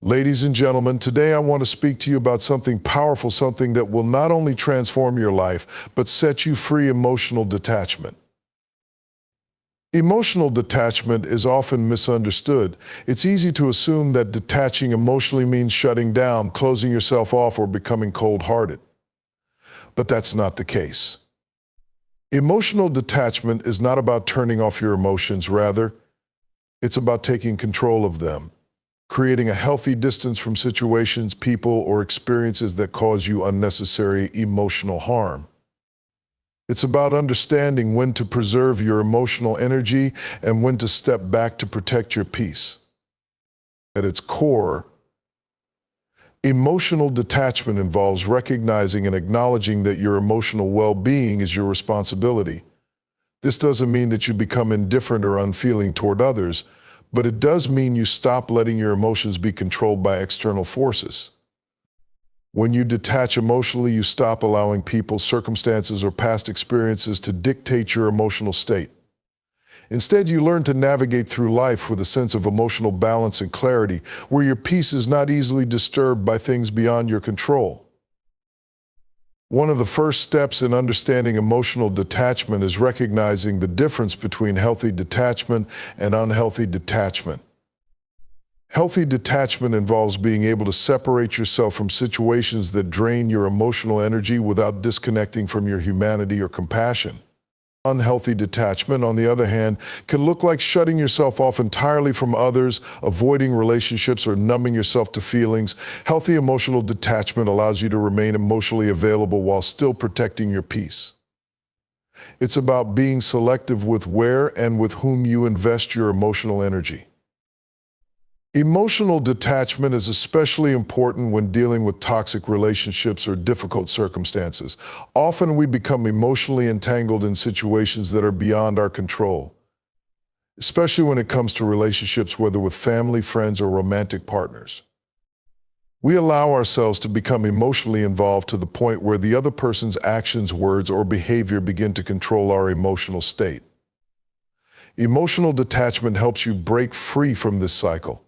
Ladies and gentlemen, today I want to speak to you about something powerful, something that will not only transform your life, but set you free: emotional detachment. Emotional detachment is often misunderstood. It's easy to assume that detaching emotionally means shutting down, closing yourself off, or becoming cold-hearted. But that's not the case. Emotional detachment is not about turning off your emotions. Rather, it's about taking control of them, creating a healthy distance from situations, people, or experiences that cause you unnecessary emotional harm. It's about understanding when to preserve your emotional energy and when to step back to protect your peace. At its core, emotional detachment involves recognizing and acknowledging that your emotional well-being is your responsibility. This doesn't mean that you become indifferent or unfeeling toward others, but it does mean you stop letting your emotions be controlled by external forces. When you detach emotionally, you stop allowing people, circumstances, or past experiences to dictate your emotional state. Instead, you learn to navigate through life with a sense of emotional balance and clarity, where your peace is not easily disturbed by things beyond your control. One of the first steps in understanding emotional detachment is recognizing the difference between healthy detachment and unhealthy detachment. Healthy detachment involves being able to separate yourself from situations that drain your emotional energy without disconnecting from your humanity or compassion. Unhealthy detachment, on the other hand, can look like shutting yourself off entirely from others, avoiding relationships, or numbing yourself to feelings. Healthy emotional detachment allows you to remain emotionally available while still protecting your peace. It's about being selective with where and with whom you invest your emotional energy. Emotional detachment is especially important when dealing with toxic relationships or difficult circumstances. Often we become emotionally entangled in situations that are beyond our control, especially when it comes to relationships, whether with family, friends, or romantic partners. We allow ourselves to become emotionally involved to the point where the other person's actions, words, or behavior begin to control our emotional state. Emotional detachment helps you break free from this cycle.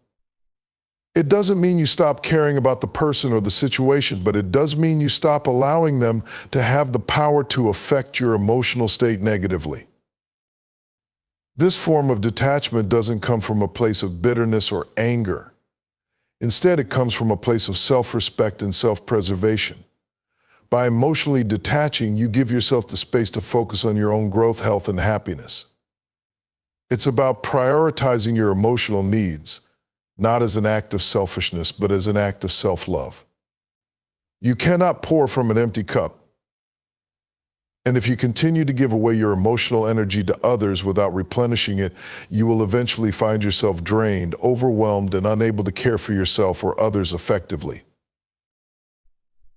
It doesn't mean you stop caring about the person or the situation, but it does mean you stop allowing them to have the power to affect your emotional state negatively. This form of detachment doesn't come from a place of bitterness or anger. Instead, it comes from a place of self-respect and self-preservation. By emotionally detaching, you give yourself the space to focus on your own growth, health, and happiness. It's about prioritizing your emotional needs, not as an act of selfishness, but as an act of self-love. You cannot pour from an empty cup. And if you continue to give away your emotional energy to others without replenishing it, you will eventually find yourself drained, overwhelmed, and unable to care for yourself or others effectively.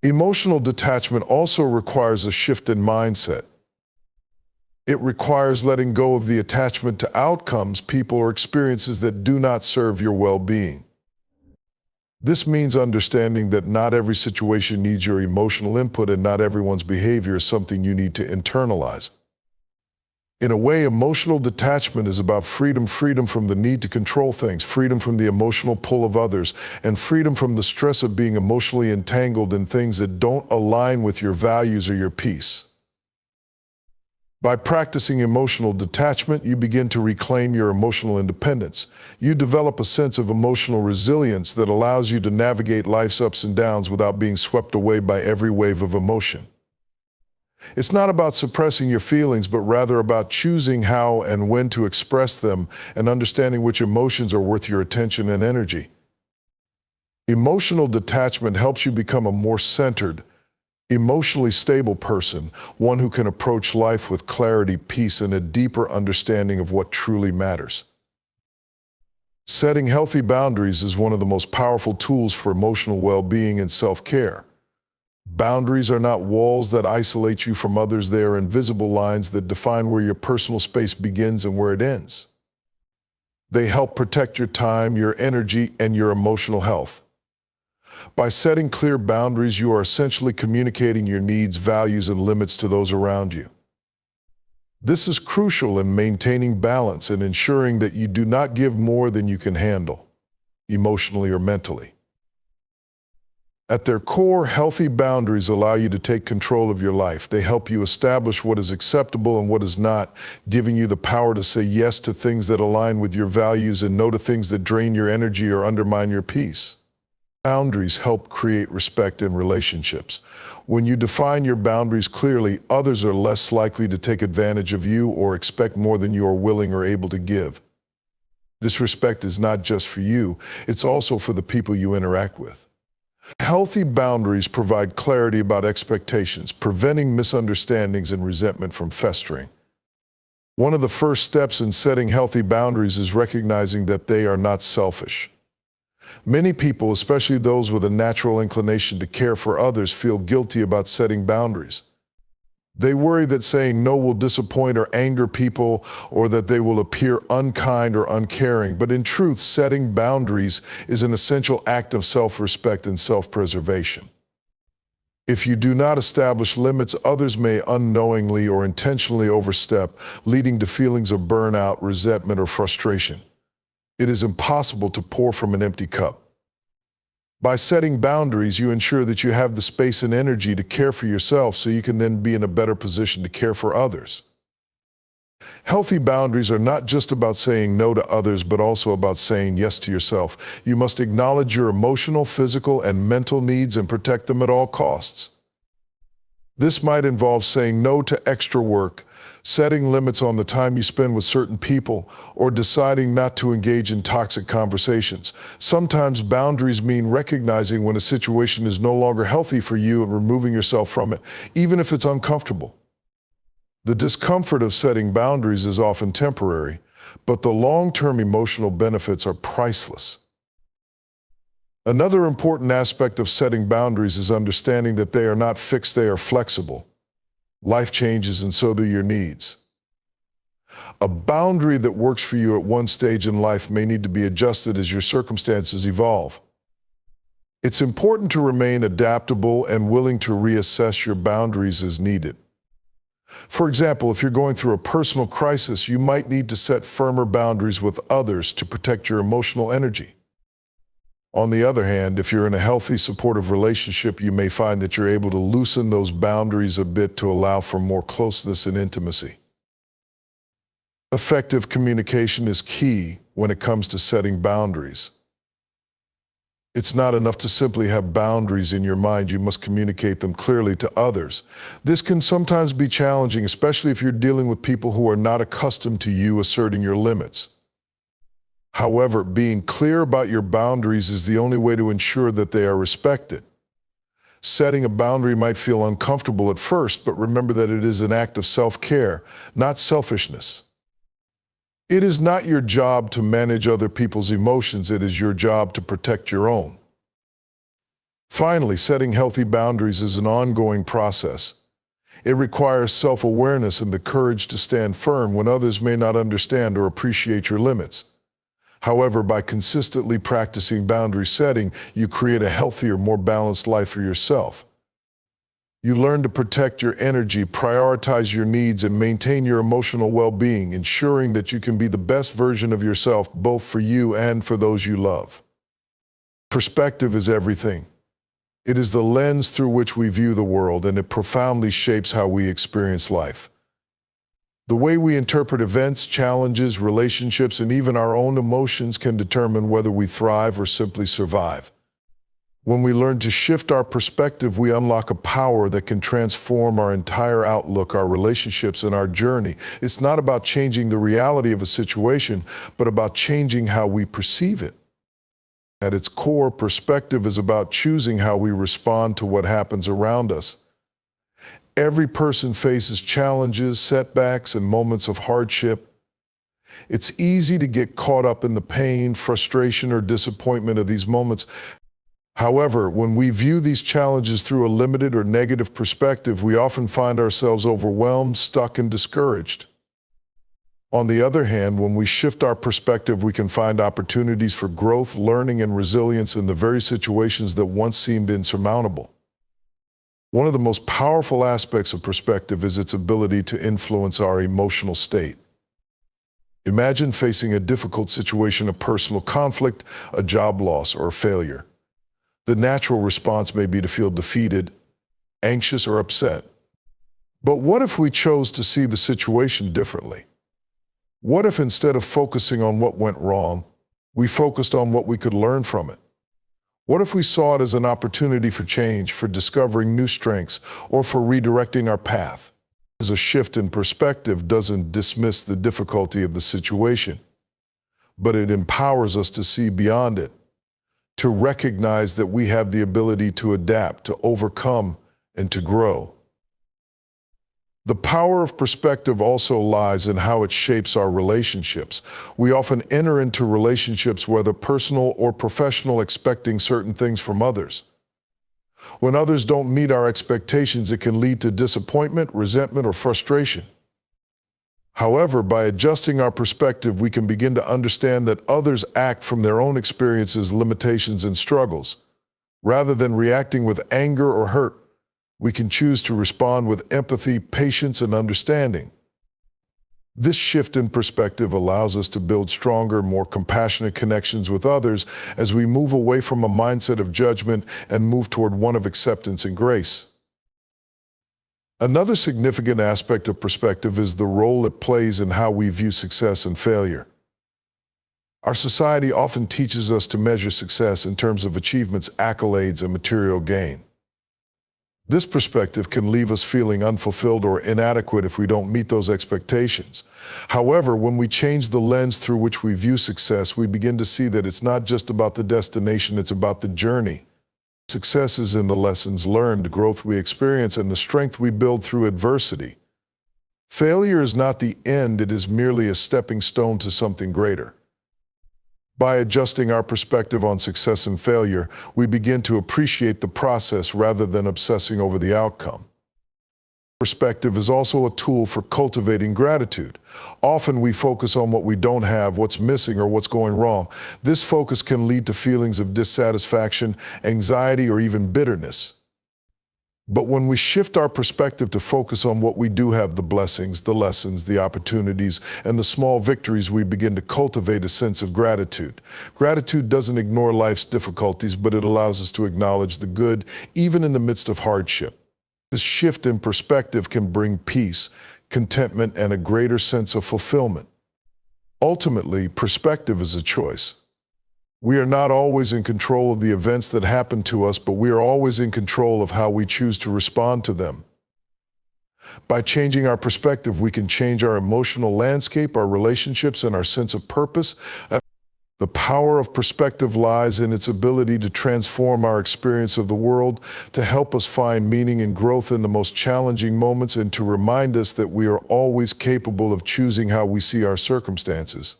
Emotional detachment also requires a shift in mindset. It requires letting go of the attachment to outcomes, people, or experiences that do not serve your well-being. This means understanding that not every situation needs your emotional input, and not everyone's behavior is something you need to internalize. In a way, emotional detachment is about freedom from the need to control things, freedom from the emotional pull of others, and freedom from the stress of being emotionally entangled in things that don't align with your values or your peace. By practicing emotional detachment, you begin to reclaim your emotional independence. You develop a sense of emotional resilience that allows you to navigate life's ups and downs without being swept away by every wave of emotion. It's not about suppressing your feelings, but rather about choosing how and when to express them and understanding which emotions are worth your attention and energy. Emotional detachment helps you become a more centered, emotionally stable person, one who can approach life with clarity, peace, and a deeper understanding of what truly matters. Setting healthy boundaries is one of the most powerful tools for emotional well-being and self-care. Boundaries are not walls that isolate you from others. They are invisible lines that define where your personal space begins and where it ends. They help protect your time, your energy, and your emotional health. By setting clear boundaries, you are essentially communicating your needs, values, and limits to those around you. This is crucial in maintaining balance and ensuring that you do not give more than you can handle, emotionally or mentally. At their core, healthy boundaries allow you to take control of your life. They help you establish what is acceptable and what is not, giving you the power to say yes to things that align with your values and no to things that drain your energy or undermine your peace. Boundaries help create respect in relationships. When you define your boundaries clearly, others are less likely to take advantage of you or expect more than you are willing or able to give. This respect is not just for you, it's also for the people you interact with. Healthy boundaries provide clarity about expectations, preventing misunderstandings and resentment from festering. One of the first steps in setting healthy boundaries is recognizing that they are not selfish. Many people, especially those with a natural inclination to care for others, feel guilty about setting boundaries. They worry that saying no will disappoint or anger people, or that they will appear unkind or uncaring. But in truth, setting boundaries is an essential act of self-respect and self-preservation. If you do not establish limits, others may unknowingly or intentionally overstep, leading to feelings of burnout, resentment, or frustration. It is impossible to pour from an empty cup. By setting boundaries, you ensure that you have the space and energy to care for yourself so you can then be in a better position to care for others. Healthy boundaries are not just about saying no to others, but also about saying yes to yourself. You must acknowledge your emotional, physical, and mental needs and protect them at all costs. This might involve saying no to extra work, setting limits on the time you spend with certain people, or deciding not to engage in toxic conversations. Sometimes boundaries mean recognizing when a situation is no longer healthy for you and removing yourself from it, even if it's uncomfortable. The discomfort of setting boundaries is often temporary, but the long-term emotional benefits are priceless. Another important aspect of setting boundaries is understanding that they are not fixed, they are flexible. Life changes and so do your needs. A boundary that works for you at one stage in life may need to be adjusted as your circumstances evolve. It's important to remain adaptable and willing to reassess your boundaries as needed. For example, if you're going through a personal crisis, you might need to set firmer boundaries with others to protect your emotional energy. On the other hand, if you're in a healthy, supportive relationship, you may find that you're able to loosen those boundaries a bit to allow for more closeness and intimacy. Effective communication is key when it comes to setting boundaries. It's not enough to simply have boundaries in your mind. You must communicate them clearly to others. This can sometimes be challenging, especially if you're dealing with people who are not accustomed to you asserting your limits. However, being clear about your boundaries is the only way to ensure that they are respected. Setting a boundary might feel uncomfortable at first, but remember that it is an act of self-care, not selfishness. It is not your job to manage other people's emotions. It is your job to protect your own. Finally, setting healthy boundaries is an ongoing process. It requires self-awareness and the courage to stand firm when others may not understand or appreciate your limits. However, by consistently practicing boundary setting, you create a healthier, more balanced life for yourself. You learn to protect your energy, prioritize your needs, and maintain your emotional well-being, ensuring that you can be the best version of yourself, both for you and for those you love. Perspective is everything. It is the lens through which we view the world, and it profoundly shapes how we experience life. The way we interpret events, challenges, relationships, and even our own emotions can determine whether we thrive or simply survive. When we learn to shift our perspective, we unlock a power that can transform our entire outlook, our relationships, and our journey. It's not about changing the reality of a situation, but about changing how we perceive it. At its core, perspective is about choosing how we respond to what happens around us. Every person faces challenges, setbacks, and moments of hardship. It's easy to get caught up in the pain, frustration, or disappointment of these moments. However, when we view these challenges through a limited or negative perspective, we often find ourselves overwhelmed, stuck, and discouraged. On the other hand, when we shift our perspective, we can find opportunities for growth, learning, and resilience in the very situations that once seemed insurmountable. One of the most powerful aspects of perspective is its ability to influence our emotional state. Imagine facing a difficult situation, a personal conflict, a job loss, or a failure. The natural response may be to feel defeated, anxious, or upset. But what if we chose to see the situation differently? What if instead of focusing on what went wrong, we focused on what we could learn from it? What if we saw it as an opportunity for change, for discovering new strengths, or for redirecting our path? As a shift in perspective doesn't dismiss the difficulty of the situation, but it empowers us to see beyond it, to recognize that we have the ability to adapt, to overcome, and to grow. The power of perspective also lies in how it shapes our relationships. We often enter into relationships, whether personal or professional, expecting certain things from others. When others don't meet our expectations, it can lead to disappointment, resentment, or frustration. However, by adjusting our perspective, we can begin to understand that others act from their own experiences, limitations, and struggles. Rather than reacting with anger or hurt, we can choose to respond with empathy, patience, and understanding. This shift in perspective allows us to build stronger, more compassionate connections with others as we move away from a mindset of judgment and move toward one of acceptance and grace. Another significant aspect of perspective is the role it plays in how we view success and failure. Our society often teaches us to measure success in terms of achievements, accolades, and material gain. This perspective can leave us feeling unfulfilled or inadequate if we don't meet those expectations. However, when we change the lens through which we view success, we begin to see that it's not just about the destination, it's about the journey. Success is in the lessons learned, growth we experience, and the strength we build through adversity. Failure is not the end, it is merely a stepping stone to something greater. By adjusting our perspective on success and failure, we begin to appreciate the process rather than obsessing over the outcome. Perspective is also a tool for cultivating gratitude. Often we focus on what we don't have, what's missing, or what's going wrong. This focus can lead to feelings of dissatisfaction, anxiety, or even bitterness. But when we shift our perspective to focus on what we do have, the blessings, the lessons, the opportunities, and the small victories, we begin to cultivate a sense of gratitude. Gratitude doesn't ignore life's difficulties, but it allows us to acknowledge the good, even in the midst of hardship. This shift in perspective can bring peace, contentment, and a greater sense of fulfillment. Ultimately, perspective is a choice. We are not always in control of the events that happen to us, but we are always in control of how we choose to respond to them. By changing our perspective, we can change our emotional landscape, our relationships, and our sense of purpose. The power of perspective lies in its ability to transform our experience of the world, to help us find meaning and growth in the most challenging moments, and to remind us that we are always capable of choosing how we see our circumstances.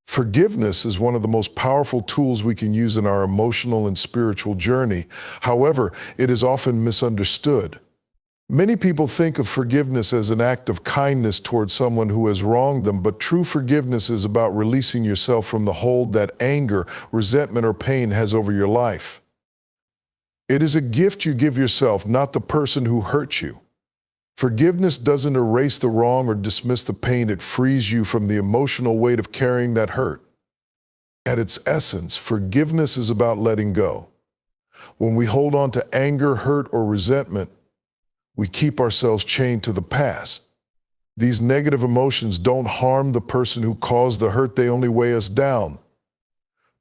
Forgiveness is one of the most powerful tools we can use in our emotional and spiritual journey. However, it is often misunderstood. Many people think of forgiveness as an act of kindness towards someone who has wronged them, but true forgiveness is about releasing yourself from the hold that anger, resentment, or pain has over your life. It is a gift you give yourself, not the person who hurt you. Forgiveness doesn't erase the wrong or dismiss the pain, it frees you from the emotional weight of carrying that hurt. At its essence, forgiveness is about letting go. When we hold on to anger, hurt, or resentment, we keep ourselves chained to the past. These negative emotions don't harm the person who caused the hurt, they only weigh us down,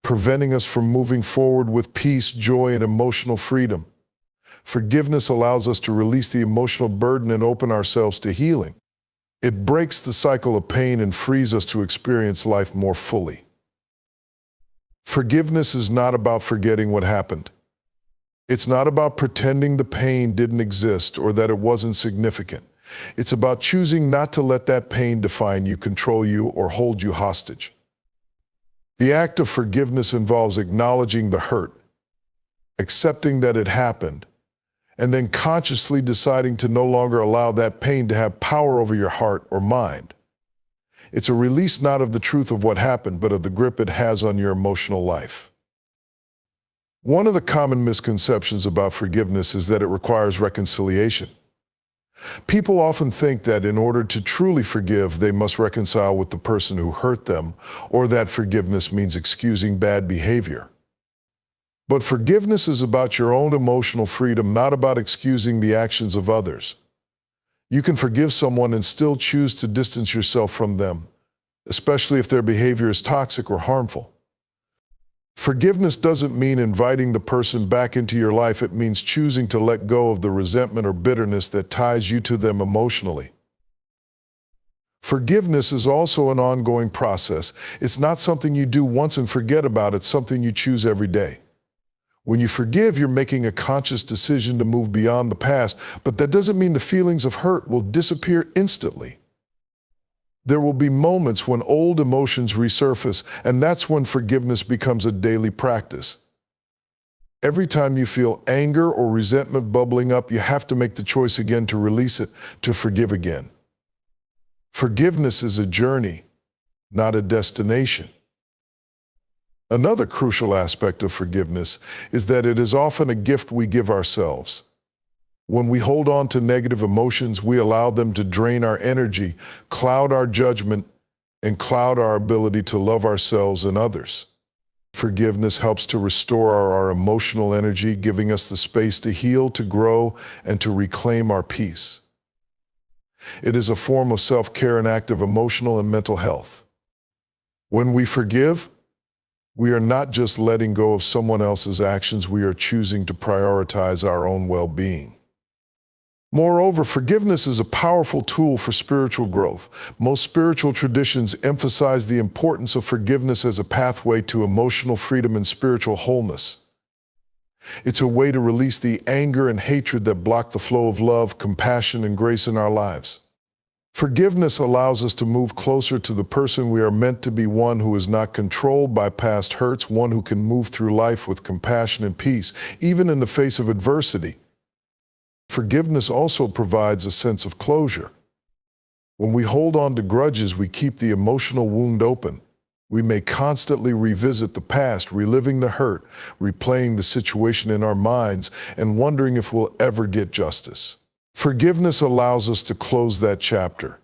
preventing us from moving forward with peace, joy, and emotional freedom. Forgiveness allows us to release the emotional burden and open ourselves to healing. It breaks the cycle of pain and frees us to experience life more fully. Forgiveness is not about forgetting what happened. It's not about pretending the pain didn't exist or that it wasn't significant. It's about choosing not to let that pain define you, control you, or hold you hostage. The act of forgiveness involves acknowledging the hurt, accepting that it happened, and then consciously deciding to no longer allow that pain to have power over your heart or mind. It's a release not of the truth of what happened, but of the grip it has on your emotional life. One of the common misconceptions about forgiveness is that it requires reconciliation. People often think that in order to truly forgive, they must reconcile with the person who hurt them, or that forgiveness means excusing bad behavior. But forgiveness is about your own emotional freedom, not about excusing the actions of others. You can forgive someone and still choose to distance yourself from them, especially if their behavior is toxic or harmful. Forgiveness doesn't mean inviting the person back into your life. It means choosing to let go of the resentment or bitterness that ties you to them emotionally. Forgiveness is also an ongoing process. It's not something you do once and forget about. It's something you choose every day. When you forgive, you're making a conscious decision to move beyond the past, but that doesn't mean the feelings of hurt will disappear instantly. There will be moments when old emotions resurface, and that's when forgiveness becomes a daily practice. Every time you feel anger or resentment bubbling up, you have to make the choice again to release it, to forgive again. Forgiveness is a journey, not a destination. Another crucial aspect of forgiveness is that it is often a gift we give ourselves. When we hold on to negative emotions, we allow them to drain our energy, cloud our judgment, and cloud our ability to love ourselves and others. Forgiveness helps to restore our emotional energy, giving us the space to heal, to grow, and to reclaim our peace. It is a form of self-care and active emotional and mental health. When we forgive, we are not just letting go of someone else's actions, we are choosing to prioritize our own well-being. Moreover, forgiveness is a powerful tool for spiritual growth. Most spiritual traditions emphasize the importance of forgiveness as a pathway to emotional freedom and spiritual wholeness. It's a way to release the anger and hatred that block the flow of love, compassion, and grace in our lives. Forgiveness allows us to move closer to the person we are meant to be, one who is not controlled by past hurts, one who can move through life with compassion and peace, even in the face of adversity. Forgiveness also provides a sense of closure. When we hold on to grudges, we keep the emotional wound open. We may constantly revisit the past, reliving the hurt, replaying the situation in our minds, and wondering if we'll ever get justice. Forgiveness allows us to close that chapter.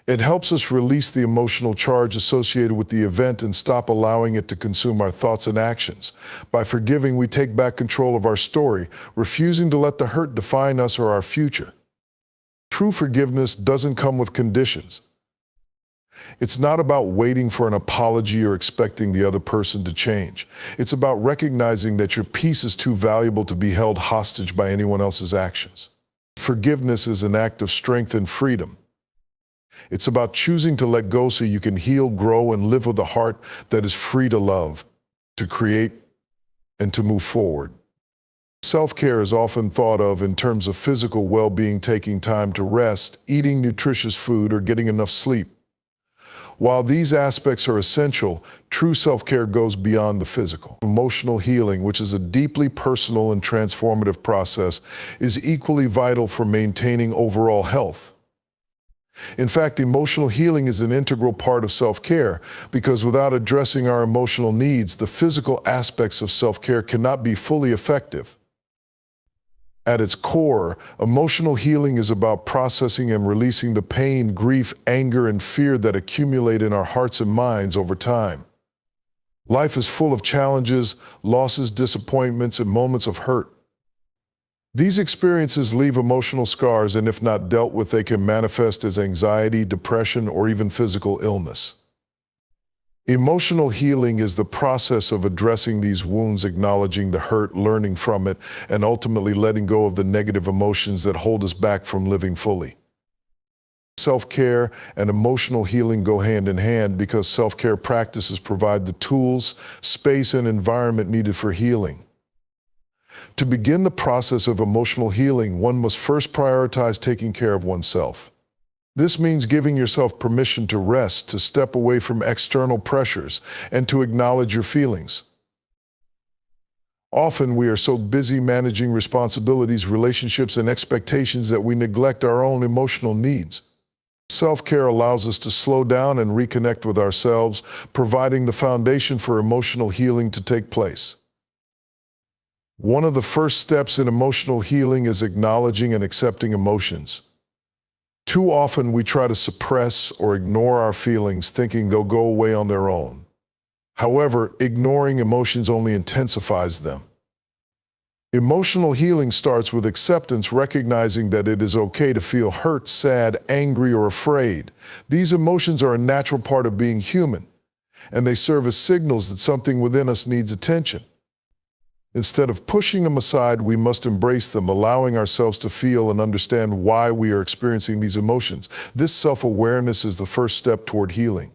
It helps us release the emotional charge associated with the event and stop allowing it to consume our thoughts and actions. By forgiving, we take back control of our story, refusing to let the hurt define us or our future. True forgiveness doesn't come with conditions. It's not about waiting for an apology or expecting the other person to change. It's about recognizing that your peace is too valuable to be held hostage by anyone else's actions. Forgiveness is an act of strength and freedom. It's about choosing to let go so you can heal, grow, and live with a heart that is free to love, to create, and to move forward. Self-care is often thought of in terms of physical well-being, taking time to rest, eating nutritious food, or getting enough sleep. While these aspects are essential, true self-care goes beyond the physical. Emotional healing, which is a deeply personal and transformative process, is equally vital for maintaining overall health. In fact, emotional healing is an integral part of self-care because without addressing our emotional needs, the physical aspects of self-care cannot be fully effective. At its core, emotional healing is about processing and releasing the pain, grief, anger, and fear that accumulate in our hearts and minds over time. Life is full of challenges, losses, disappointments, and moments of hurt. These experiences leave emotional scars, and if not dealt with, they can manifest as anxiety, depression, or even physical illness. Emotional healing is the process of addressing these wounds, acknowledging the hurt, learning from it, and ultimately letting go of the negative emotions that hold us back from living fully. Self-care and emotional healing go hand in hand because self-care practices provide the tools, space, and environment needed for healing. To begin the process of emotional healing, one must first prioritize taking care of oneself. This means giving yourself permission to rest, to step away from external pressures, and to acknowledge your feelings. Often we are so busy managing responsibilities, relationships, and expectations that we neglect our own emotional needs. Self-care allows us to slow down and reconnect with ourselves, providing the foundation for emotional healing to take place. One of the first steps in emotional healing is acknowledging and accepting emotions. Too often we try to suppress or ignore our feelings, thinking they'll go away on their own. However, ignoring emotions only intensifies them. Emotional healing starts with acceptance, recognizing that it is okay to feel hurt, sad, angry, or afraid. These emotions are a natural part of being human, and they serve as signals that something within us needs attention. Instead of pushing them aside, we must embrace them, allowing ourselves to feel and understand why we are experiencing these emotions. This self-awareness is the first step toward healing.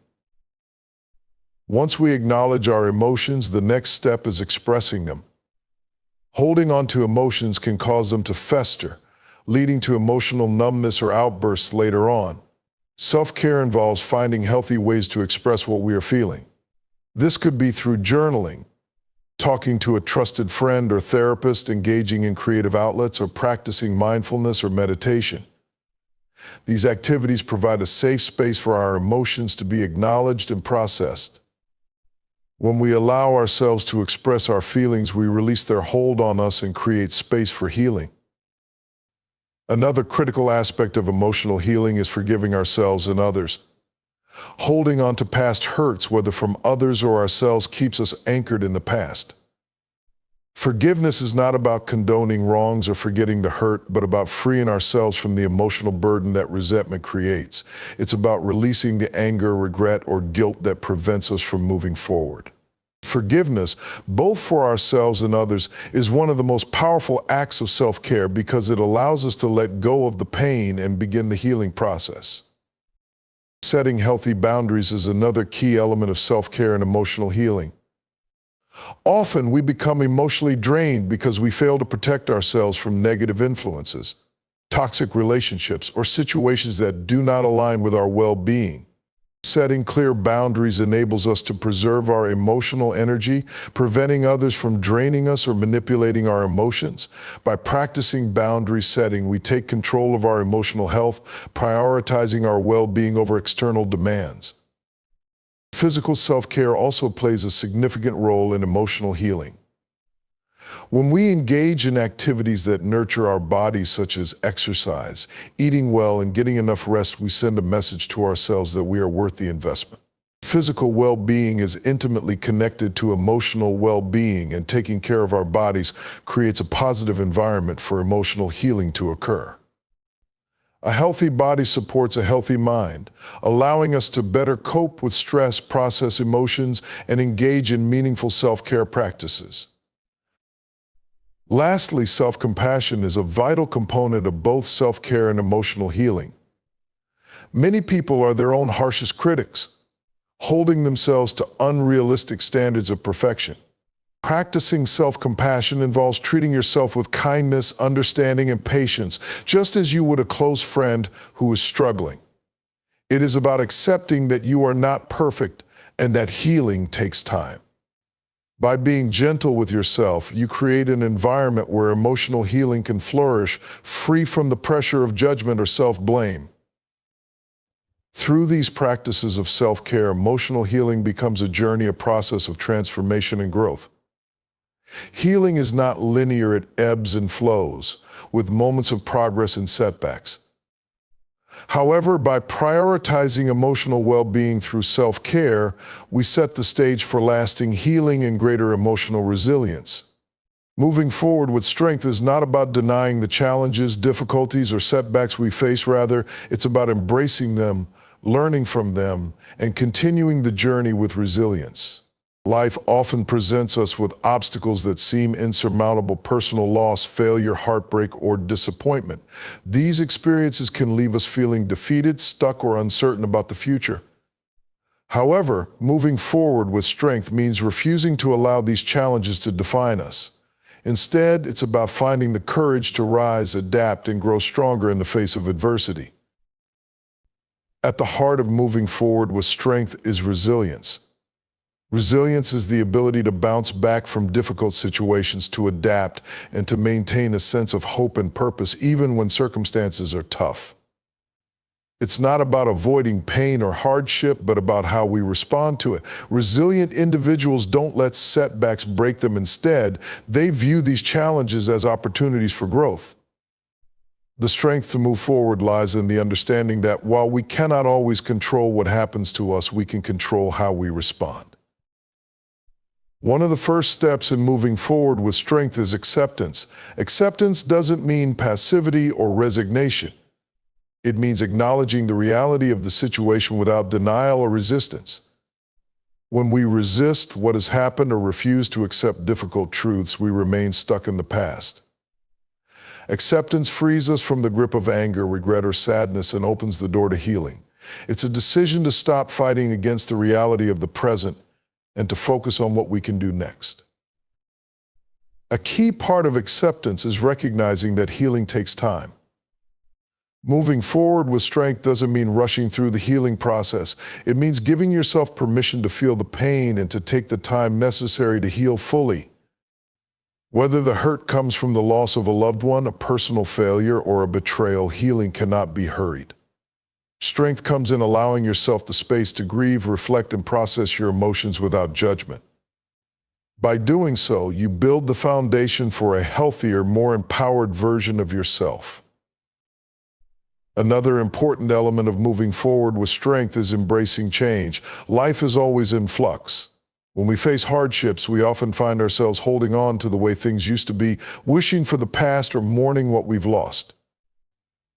Once we acknowledge our emotions, the next step is expressing them. Holding on to emotions can cause them to fester, leading to emotional numbness or outbursts later on. Self-care involves finding healthy ways to express what we are feeling. This could be through journaling, talking to a trusted friend or therapist, engaging in creative outlets, or practicing mindfulness or meditation. These activities provide a safe space for our emotions to be acknowledged and processed. When we allow ourselves to express our feelings, we release their hold on us and create space for healing. Another critical aspect of emotional healing is forgiving ourselves and others. Holding on to past hurts, whether from others or ourselves, keeps us anchored in the past. Forgiveness is not about condoning wrongs or forgetting the hurt, but about freeing ourselves from the emotional burden that resentment creates. It's about releasing the anger, regret, or guilt that prevents us from moving forward. Forgiveness, both for ourselves and others, is one of the most powerful acts of self-care because it allows us to let go of the pain and begin the healing process. Setting healthy boundaries is another key element of self-care and emotional healing. Often we become emotionally drained because we fail to protect ourselves from negative influences, toxic relationships, or situations that do not align with our well-being. Setting clear boundaries enables us to preserve our emotional energy, preventing others from draining us or manipulating our emotions. By practicing boundary setting, we take control of our emotional health, prioritizing our well-being over external demands. Physical self-care also plays a significant role in emotional healing. When we engage in activities that nurture our bodies, such as exercise, eating well, and getting enough rest, we send a message to ourselves that we are worth the investment. Physical well-being is intimately connected to emotional well-being, and taking care of our bodies creates a positive environment for emotional healing to occur. A healthy body supports a healthy mind, allowing us to better cope with stress, process emotions, and engage in meaningful self-care practices. Lastly, self-compassion is a vital component of both self-care and emotional healing. Many people are their own harshest critics, holding themselves to unrealistic standards of perfection. Practicing self-compassion involves treating yourself with kindness, understanding, and patience, just as you would a close friend who is struggling. It is about accepting that you are not perfect and that healing takes time. By being gentle with yourself, you create an environment where emotional healing can flourish, free from the pressure of judgment or self-blame. Through these practices of self-care, emotional healing becomes a journey, a process of transformation and growth. Healing is not linear, it ebbs and flows, with moments of progress and setbacks. However, by prioritizing emotional well-being through self-care, we set the stage for lasting healing and greater emotional resilience. Moving forward with strength is not about denying the challenges, difficulties, or setbacks we face. Rather, it's about embracing them, learning from them, and continuing the journey with resilience. Life often presents us with obstacles that seem insurmountable: personal loss, failure, heartbreak, or disappointment. These experiences can leave us feeling defeated, stuck, or uncertain about the future. However, moving forward with strength means refusing to allow these challenges to define us. Instead, it's about finding the courage to rise, adapt, and grow stronger in the face of adversity. At the heart of moving forward with strength is resilience. Resilience is the ability to bounce back from difficult situations, to adapt, and to maintain a sense of hope and purpose even when circumstances are tough. It's not about avoiding pain or hardship, but about how we respond to it. Resilient individuals don't let setbacks break them. Instead, they view these challenges as opportunities for growth. The strength to move forward lies in the understanding that while we cannot always control what happens to us, we can control how we respond. One of the first steps in moving forward with strength is acceptance. Acceptance doesn't mean passivity or resignation. It means acknowledging the reality of the situation without denial or resistance. When we resist what has happened or refuse to accept difficult truths, we remain stuck in the past. Acceptance frees us from the grip of anger, regret, or sadness and opens the door to healing. It's a decision to stop fighting against the reality of the present and to focus on what we can do next. A key part of acceptance is recognizing that healing takes time. Moving forward with strength doesn't mean rushing through the healing process. It means giving yourself permission to feel the pain and to take the time necessary to heal fully. Whether the hurt comes from the loss of a loved one, a personal failure, or a betrayal, healing cannot be hurried. Strength comes in allowing yourself the space to grieve, reflect, and process your emotions without judgment. By doing so, you build the foundation for a healthier, more empowered version of yourself. Another important element of moving forward with strength is embracing change. Life is always in flux. When we face hardships, we often find ourselves holding on to the way things used to be, wishing for the past or mourning what we've lost.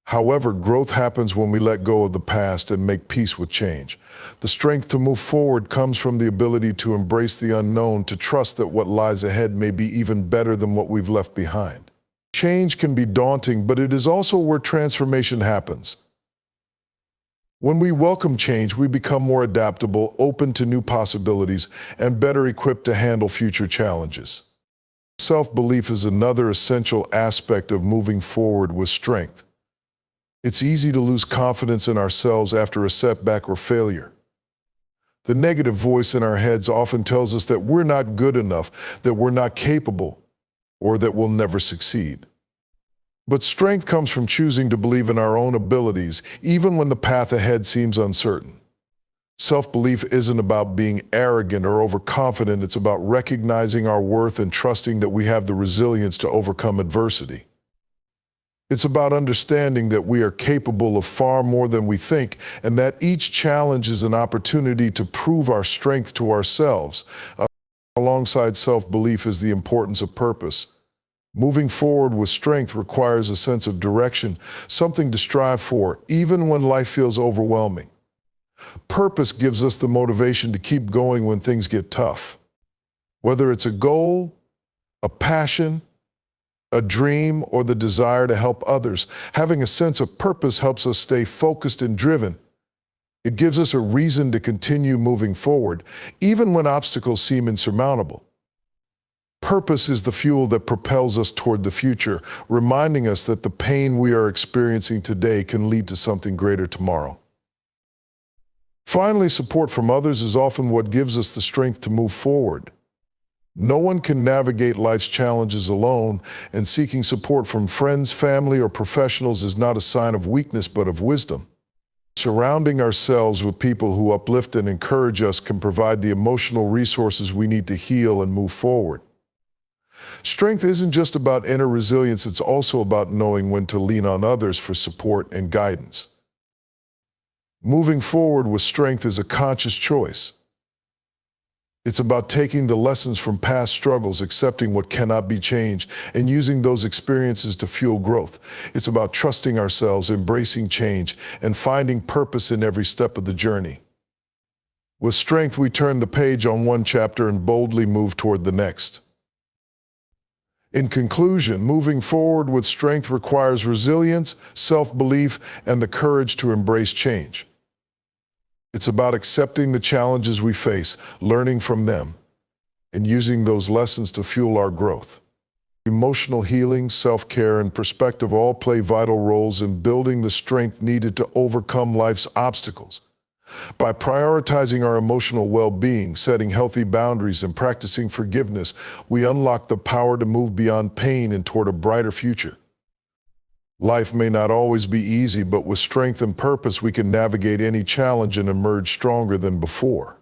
However, growth happens when we let go of the past and make peace with change. The strength to move forward comes from the ability to embrace the unknown, to trust that what lies ahead may be even better than what we've left behind. Change can be daunting, but it is also where transformation happens. When we welcome change, we become more adaptable, open to new possibilities, and better equipped to handle future challenges. Self-belief is another essential aspect of moving forward with strength. It's easy to lose confidence in ourselves after a setback or failure. The negative voice in our heads often tells us that we're not good enough, that we're not capable, or that we'll never succeed. But strength comes from choosing to believe in our own abilities, even when the path ahead seems uncertain. Self-belief isn't about being arrogant or overconfident. It's about recognizing our worth and trusting that we have the resilience to overcome adversity. It's about understanding that we are capable of far more than we think, and that each challenge is an opportunity to prove our strength to ourselves. Alongside self-belief is the importance of purpose. Moving forward with strength requires a sense of direction, something to strive for, even when life feels overwhelming. Purpose gives us the motivation to keep going when things get tough. Whether it's a goal, a passion, a dream, or the desire to help others, having a sense of purpose helps us stay focused and driven. It gives us a reason to continue moving forward, even when obstacles seem insurmountable. Purpose is the fuel that propels us toward the future, reminding us that the pain we are experiencing today can lead to something greater tomorrow. Finally, support from others is often what gives us the strength to move forward. No one can navigate life's challenges alone, and seeking support from friends, family, or professionals is not a sign of weakness but of wisdom. Surrounding ourselves with people who uplift and encourage us can provide the emotional resources we need to heal and move forward. Strength isn't just about inner resilience, it's also about knowing when to lean on others for support and guidance. Moving forward with strength is a conscious choice. It's about taking the lessons from past struggles, accepting what cannot be changed, and using those experiences to fuel growth. It's about trusting ourselves, embracing change, and finding purpose in every step of the journey. With strength, we turn the page on one chapter and boldly move toward the next. In conclusion, moving forward with strength requires resilience, self-belief, and the courage to embrace change. It's about accepting the challenges we face, learning from them, and using those lessons to fuel our growth. Emotional healing, self-care, and perspective all play vital roles in building the strength needed to overcome life's obstacles. By prioritizing our emotional well-being, setting healthy boundaries, and practicing forgiveness, we unlock the power to move beyond pain and toward a brighter future. Life may not always be easy, but with strength and purpose, we can navigate any challenge and emerge stronger than before.